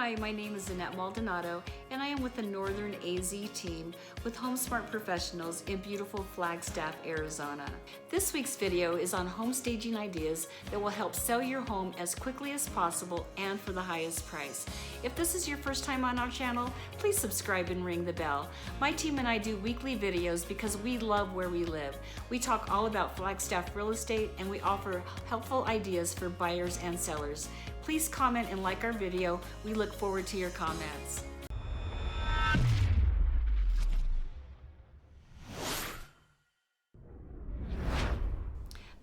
Hi, my name is Annette Maldonado, and I am with the Northern AZ team with HomeSmart Professionals in beautiful Flagstaff, Arizona. This week's video is on home staging ideas that will help sell your home as quickly as possible and for the highest price. If this is your first time on our channel, please subscribe and ring the bell. My team and I do weekly videos because we love where we live. We talk all about Flagstaff real estate, and we offer helpful ideas for buyers and sellers. Please comment and like our video. We look forward to your comments.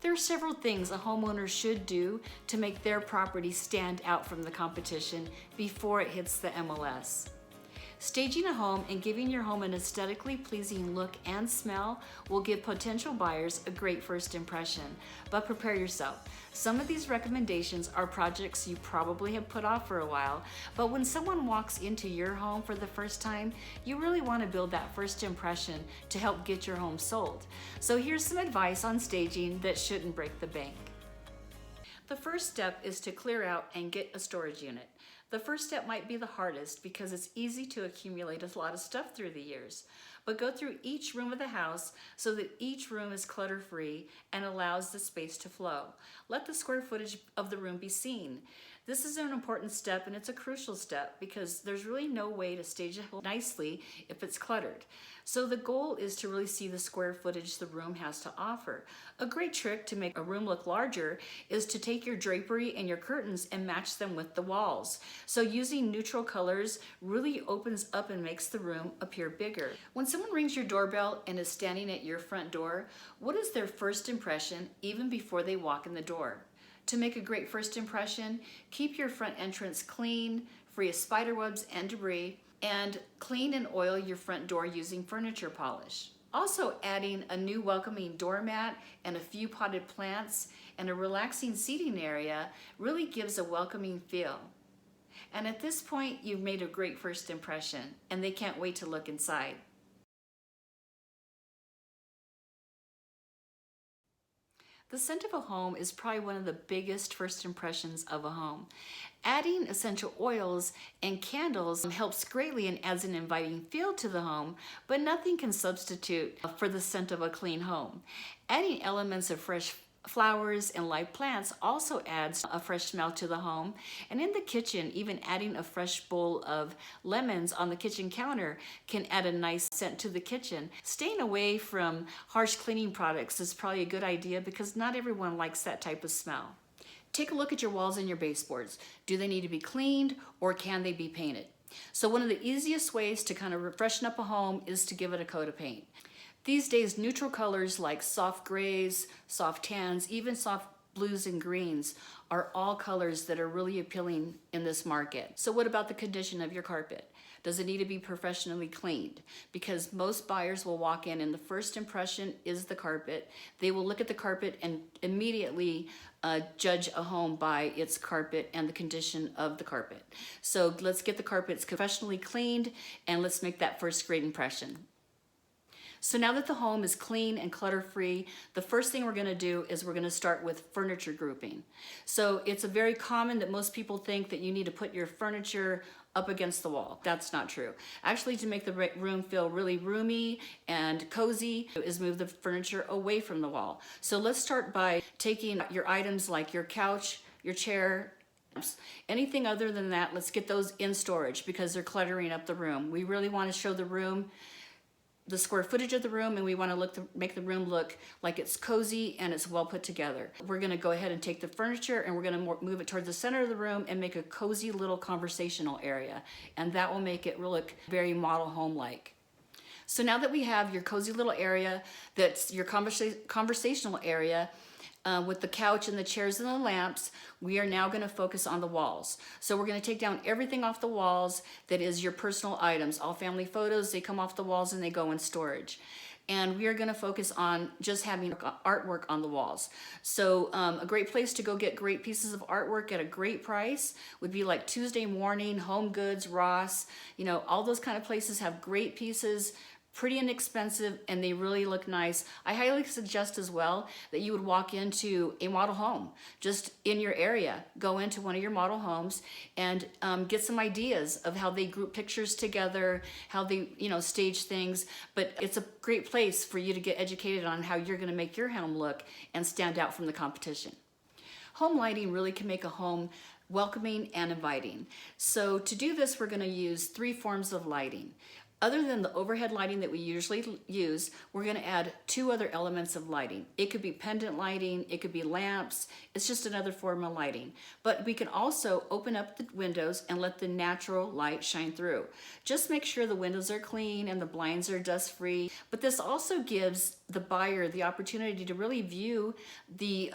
There are several things a homeowner should do to make their property stand out from the competition before it hits the MLS. Staging a home and giving your home an aesthetically pleasing look and smell will give potential buyers a great first impression, but prepare yourself. Some of these recommendations are projects you probably have put off for a while, but when someone walks into your home for the first time, you really want to build that first impression to help get your home sold. So here's some advice on staging that shouldn't break the bank. The first step is to clear out and get a storage unit. The first step might be the hardest because it's easy to accumulate a lot of stuff through the years. But go through each room of the house so that each room is clutter-free and allows the space to flow. Let the square footage of the room be seen. This is an important step, and it's a crucial step because there's really no way to stage it nicely if it's cluttered. So the goal is to really see the square footage the room has to offer. A great trick to make a room look larger is to take your drapery and your curtains and match them with the walls. So using neutral colors really opens up and makes the room appear bigger. When someone rings your doorbell and is standing at your front door, what is their first impression even before they walk in the door? To make a great first impression, keep your front entrance clean, free of spider webs and debris, and clean and oil your front door using furniture polish. Also, adding a new welcoming doormat and a few potted plants and a relaxing seating area really gives a welcoming feel. And at this point, you've made a great first impression, and they can't wait to look inside. The scent of a home is probably one of the biggest first impressions of a home. Adding essential oils and candles helps greatly and adds an inviting feel to the home, but nothing can substitute for the scent of a clean home. Adding elements of fresh flowers and live plants also adds a fresh smell to the home. And in the kitchen, even adding a fresh bowl of lemons on the kitchen counter can add a nice scent to the kitchen. Staying away from harsh cleaning products is probably a good idea because not everyone likes that type of smell. Take a look at your walls and your baseboards. Do they need to be cleaned or can they be painted? So one of the easiest ways to kind of freshen up a home is to give it a coat of paint. These days, neutral colors like soft grays, soft tans, even soft blues and greens are all colors that are really appealing in this market. So what about the condition of your carpet? Does it need to be professionally cleaned? Because most buyers will walk in and the first impression is the carpet. They will look at the carpet and immediately judge a home by its carpet and the condition of the carpet. So let's get the carpets professionally cleaned and let's make that first great impression. So now that the home is clean and clutter-free, the first thing we're going to do is we're going to start with furniture grouping. So it's a very common that most people think that you need to put your furniture up against the wall. That's not true. Actually, to make the room feel really roomy and cozy is move the furniture away from the wall. So let's start by taking your items like your couch, your chair, anything other than that, let's get those in storage because they're cluttering up the room. We really want to show the room the square footage of the room, and we want to make the room look like it's cozy and it's well put together. We're going to go ahead and take the furniture and we're going to move it towards the center of the room and make a cozy little conversational area, and that will make it look very model home-like. So now that we have your cozy little area, that's your conversational area, with the couch and the chairs and the lamps, we are now going to focus on the walls. So we're going to take down everything off the walls that is your personal items. All family photos, they come off the walls and they go in storage. And we are going to focus on just having artwork on the walls. So a great place to go get great pieces of artwork at a great price would be like Tuesday Morning, Home Goods, Ross. You know, all those kind of places have great pieces pretty inexpensive, and they really look nice. I highly suggest as well that you would walk into a model home just in your area. Go into one of your model homes and get some ideas of how they group pictures together, how they stage things. But it's a great place for you to get educated on how you're going to make your home look and stand out from the competition. Home lighting really can make a home welcoming and inviting. So to do this, we're going to use 3 forms of lighting. Other than the overhead lighting that we usually use, we're going to add 2 other elements of lighting. It could be pendant lighting, it could be lamps, it's just another form of lighting. But we can also open up the windows and let the natural light shine through. Just make sure the windows are clean and the blinds are dust free. But this also gives the buyer the opportunity to really view the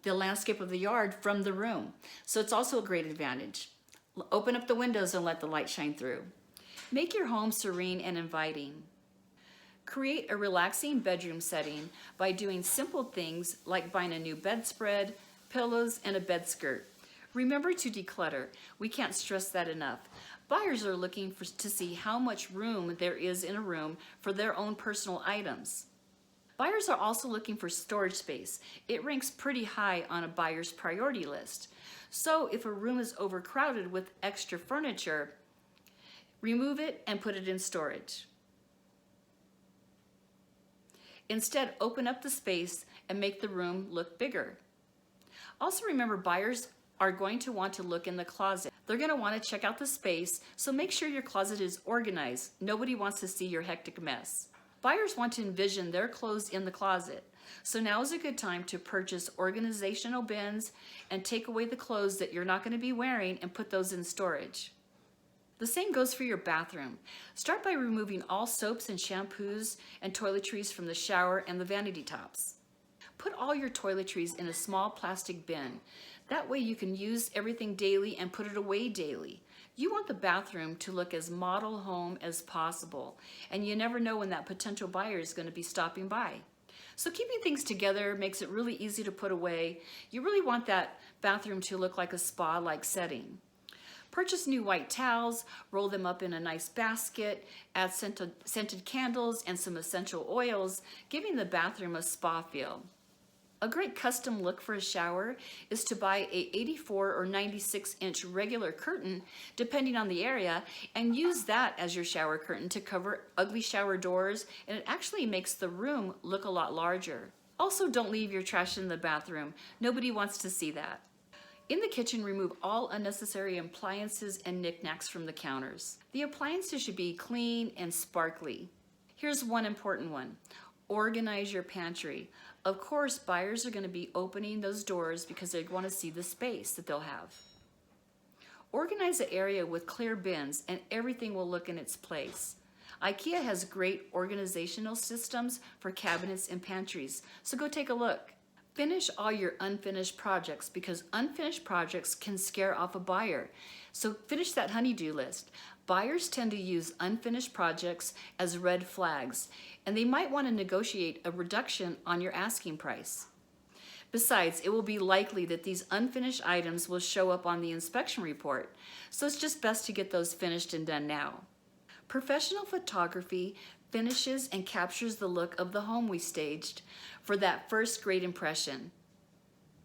landscape of the yard from the room. So it's also a great advantage. Open up the windows and let the light shine through. Make your home serene and inviting. Create a relaxing bedroom setting by doing simple things like buying a new bedspread, pillows, and a bed skirt. Remember to declutter. We can't stress that enough. Buyers are looking to see how much room there is in a room for their own personal items. Buyers are also looking for storage space. It ranks pretty high on a buyer's priority list. So if a room is overcrowded with extra furniture, remove it and put it in storage. Instead, open up the space and make the room look bigger. Also remember, buyers are going to want to look in the closet. They're going to want to check out the space, so make sure your closet is organized. Nobody wants to see your hectic mess. Buyers want to envision their clothes in the closet. So now is a good time to purchase organizational bins and take away the clothes that you're not going to be wearing and put those in storage. The same goes for your bathroom. Start by removing all soaps and shampoos and toiletries from the shower and the vanity tops. Put all your toiletries in a small plastic bin. That way you can use everything daily and put it away daily. You want the bathroom to look as model home as possible, and you never know when that potential buyer is going to be stopping by. So keeping things together makes it really easy to put away. You really want that bathroom to look like a spa-like setting. Purchase new white towels, roll them up in a nice basket, add scented candles and some essential oils, giving the bathroom a spa feel. A great custom look for a shower is to buy a 84 or 96-inch regular curtain, depending on the area, and use that as your shower curtain to cover ugly shower doors, and it actually makes the room look a lot larger. Also, don't leave your trash in the bathroom. Nobody wants to see that. In the kitchen, remove all unnecessary appliances and knickknacks from the counters. The appliances should be clean and sparkly. Here's one important one. Organize your pantry. Of course, buyers are going to be opening those doors because they want to see the space that they'll have. Organize the area with clear bins and everything will look in its place. IKEA has great organizational systems for cabinets and pantries, so go take a look. Finish all your unfinished projects because unfinished projects can scare off a buyer. So finish that honey-do list. Buyers tend to use unfinished projects as red flags, and they might want to negotiate a reduction on your asking price. Besides, it will be likely that these unfinished items will show up on the inspection report, so it's just best to get those finished and done now. Professional photography finishes and captures the look of the home we staged for that first great impression.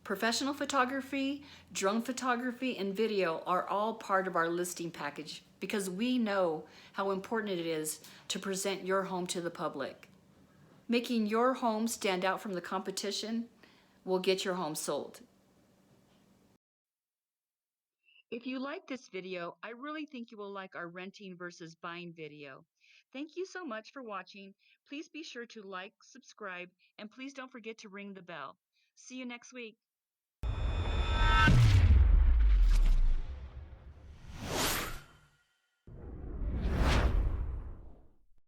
Professional photography, drone photography, and video are all part of our listing package because we know how important it is to present your home to the public. Making your home stand out from the competition will get your home sold. If you like this video, I really think you will like our renting versus buying video. Thank you so much for watching. Please be sure to like, subscribe, and please don't forget to ring the bell. See you next week.